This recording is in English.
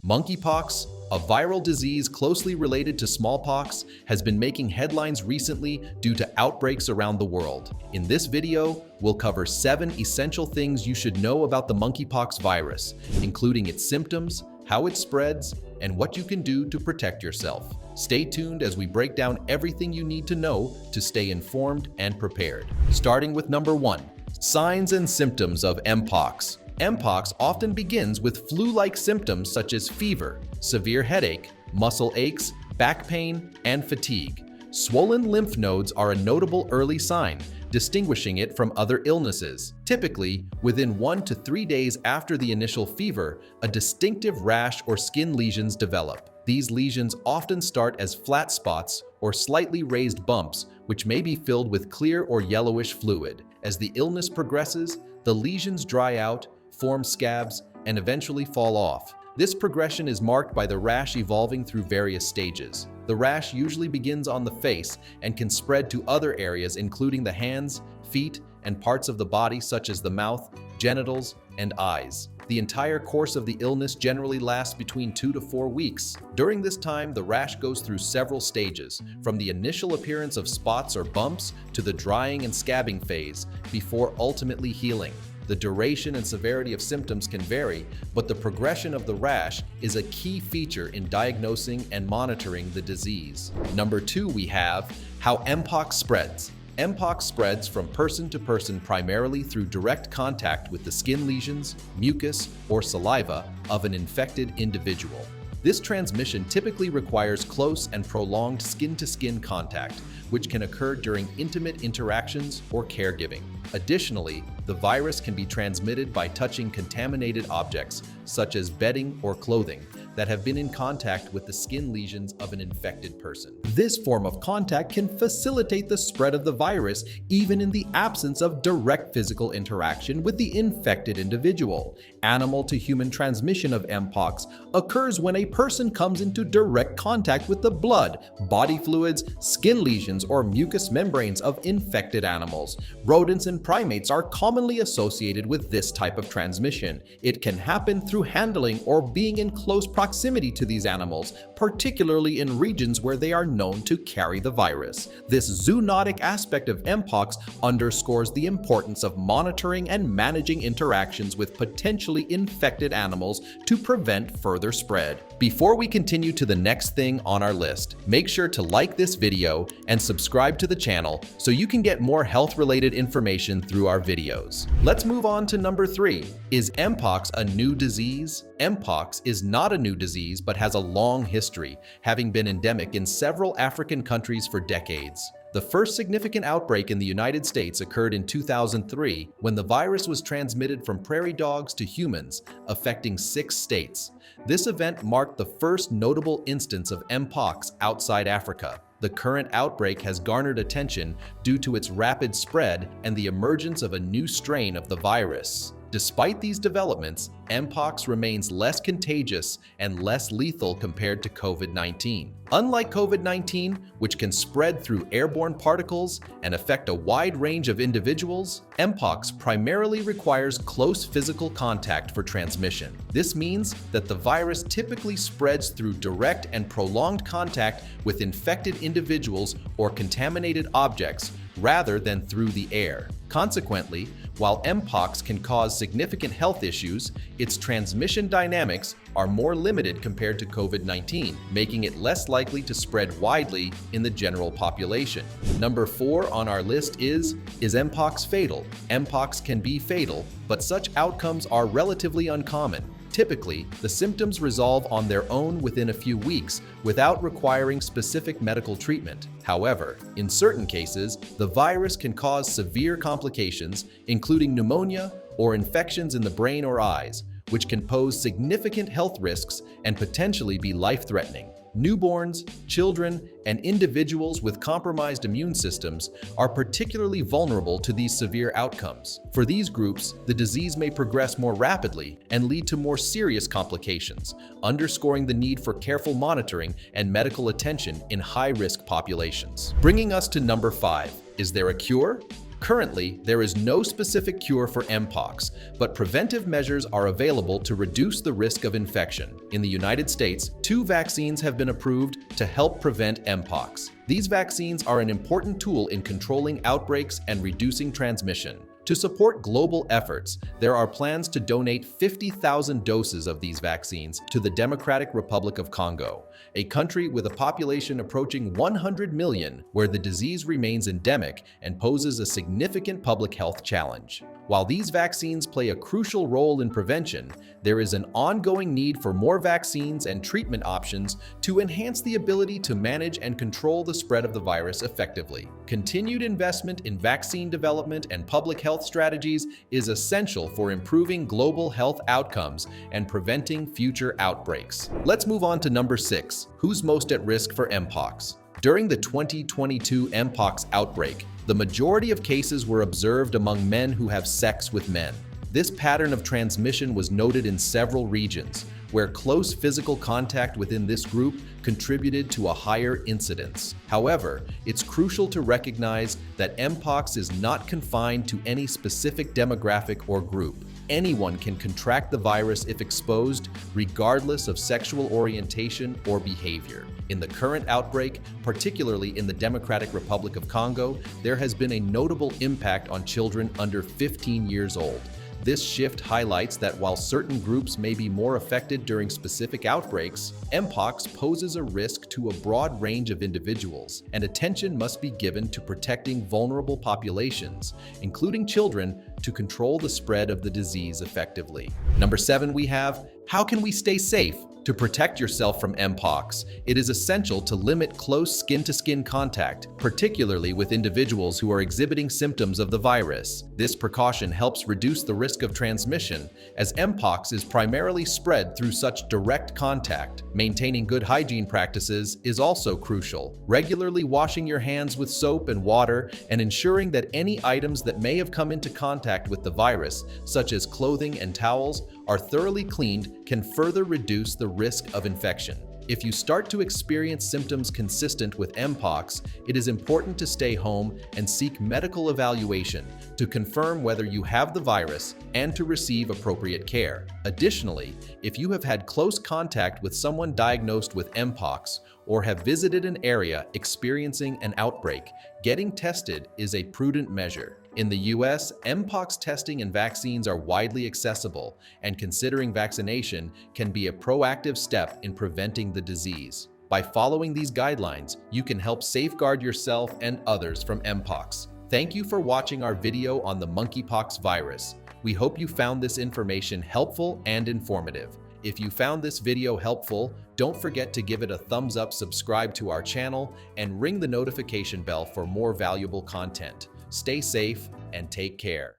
Monkeypox, a viral disease closely related to smallpox, has been making headlines recently due to outbreaks around the world. In this video, we'll cover 7 essential things you should know about the monkeypox virus, including its symptoms, how it spreads, and what you can do to protect yourself. Stay tuned as we break down everything you need to know to stay informed and prepared. Starting with number 1, signs and symptoms of Mpox. Mpox often begins with flu-like symptoms such as fever, severe headache, muscle aches, back pain, and fatigue. Swollen lymph nodes are a notable early sign, distinguishing it from other illnesses. Typically, within 1 to 3 days after the initial fever, a distinctive rash or skin lesions develop. These lesions often start as flat spots or slightly raised bumps, which may be filled with clear or yellowish fluid. As the illness progresses, the lesions dry out, form scabs, and eventually fall off. This progression is marked by the rash evolving through various stages. The rash usually begins on the face and can spread to other areas including the hands, feet, and parts of the body such as the mouth, genitals, and eyes. The entire course of the illness generally lasts between 2 to 4 weeks. During this time, the rash goes through several stages, from the initial appearance of spots or bumps to the drying and scabbing phase, before ultimately healing. The duration and severity of symptoms can vary, but the progression of the rash is a key feature in diagnosing and monitoring the disease. Number 2, we have how Mpox spreads. Mpox spreads from person to person primarily through direct contact with the skin lesions, mucus, or saliva of an infected individual. This transmission typically requires close and prolonged skin-to-skin contact, which can occur during intimate interactions or caregiving. Additionally, the virus can be transmitted by touching contaminated objects, such as bedding or clothing, that have been in contact with the skin lesions of an infected person. This form of contact can facilitate the spread of the virus even in the absence of direct physical interaction with the infected individual. Animal-to-human transmission of Mpox occurs when a person comes into direct contact with the blood, body fluids, skin lesions, or mucous membranes of infected animals. Rodents and primates are commonly associated with this type of transmission. It can happen through handling or being in close proximity to these animals, particularly in regions where they are known to carry the virus. This zoonotic aspect of Mpox underscores the importance of monitoring and managing interactions with potentially infected animals to prevent further spread. Before we continue to the next thing on our list, make sure to like this video and subscribe to the channel so you can get more health-related information through our videos. Let's move on to number 3. Is Mpox a new disease? Mpox is not a new disease but has a long history, having been endemic in several African countries for decades. The first significant outbreak in the United States occurred in 2003 when the virus was transmitted from prairie dogs to humans, affecting 6 states. This event marked the first notable instance of Mpox outside Africa. The current outbreak has garnered attention due to its rapid spread and the emergence of a new strain of the virus. Despite these developments, Mpox remains less contagious and less lethal compared to COVID-19. Unlike COVID-19, which can spread through airborne particles and affect a wide range of individuals, Mpox primarily requires close physical contact for transmission. This means that the virus typically spreads through direct and prolonged contact with infected individuals or contaminated objects, rather than through the air. Consequently, while Mpox can cause significant health issues, its transmission dynamics are more limited compared to COVID-19, making it less likely to spread widely in the general population. Number 4 on our list is Mpox fatal? Mpox can be fatal, but such outcomes are relatively uncommon. Typically, the symptoms resolve on their own within a few weeks without requiring specific medical treatment. However, in certain cases, the virus can cause severe complications, including pneumonia or infections in the brain or eyes, which can pose significant health risks and potentially be life-threatening. Newborns, children, and individuals with compromised immune systems are particularly vulnerable to these severe outcomes. For these groups, the disease may progress more rapidly and lead to more serious complications, underscoring the need for careful monitoring and medical attention in high-risk populations. Bringing us to number 5. Is there a cure? Currently, there is no specific cure for Mpox, but preventive measures are available to reduce the risk of infection. In the United States, 2 vaccines have been approved to help prevent Mpox. These vaccines are an important tool in controlling outbreaks and reducing transmission. To support global efforts, there are plans to donate 50,000 doses of these vaccines to the Democratic Republic of Congo, a country with a population approaching 100 million, where the disease remains endemic and poses a significant public health challenge. While these vaccines play a crucial role in prevention, there is an ongoing need for more vaccines and treatment options to enhance the ability to manage and control the spread of the virus effectively. Continued investment in vaccine development and public health strategies is essential for improving global health outcomes and preventing future outbreaks. Let's move on to number 6. Who's most at risk for Mpox? During the 2022 Mpox outbreak, the majority of cases were observed among men who have sex with men. This pattern of transmission was noted in several regions, where close physical contact within this group contributed to a higher incidence. However, it's crucial to recognize that Mpox is not confined to any specific demographic or group. Anyone can contract the virus if exposed, regardless of sexual orientation or behavior. In the current outbreak, particularly in the Democratic Republic of Congo, there has been a notable impact on children under 15 years old. This shift highlights that while certain groups may be more affected during specific outbreaks, Mpox poses a risk to a broad range of individuals, and attention must be given to protecting vulnerable populations, including children, to control the spread of the disease effectively. Number 7, we have, how can we stay safe? To protect yourself from Mpox, it is essential to limit close skin-to-skin contact, particularly with individuals who are exhibiting symptoms of the virus. This precaution helps reduce the risk of transmission, as Mpox is primarily spread through such direct contact. Maintaining good hygiene practices is also crucial. Regularly washing your hands with soap and water and ensuring that any items that may have come into contact with the virus, such as clothing and towels, are thoroughly cleaned can further reduce the risk of infection. If you start to experience symptoms consistent with Mpox, it is important to stay home and seek medical evaluation to confirm whether you have the virus and to receive appropriate care. Additionally, if you have had close contact with someone diagnosed with Mpox or have visited an area experiencing an outbreak, getting tested is a prudent measure. In the US, Mpox testing and vaccines are widely accessible, and considering vaccination can be a proactive step in preventing the disease. By following these guidelines, you can help safeguard yourself and others from Mpox. Thank you for watching our video on the monkeypox virus. We hope you found this information helpful and informative. If you found this video helpful, don't forget to give it a thumbs up, subscribe to our channel, and ring the notification bell for more valuable content. Stay safe and take care.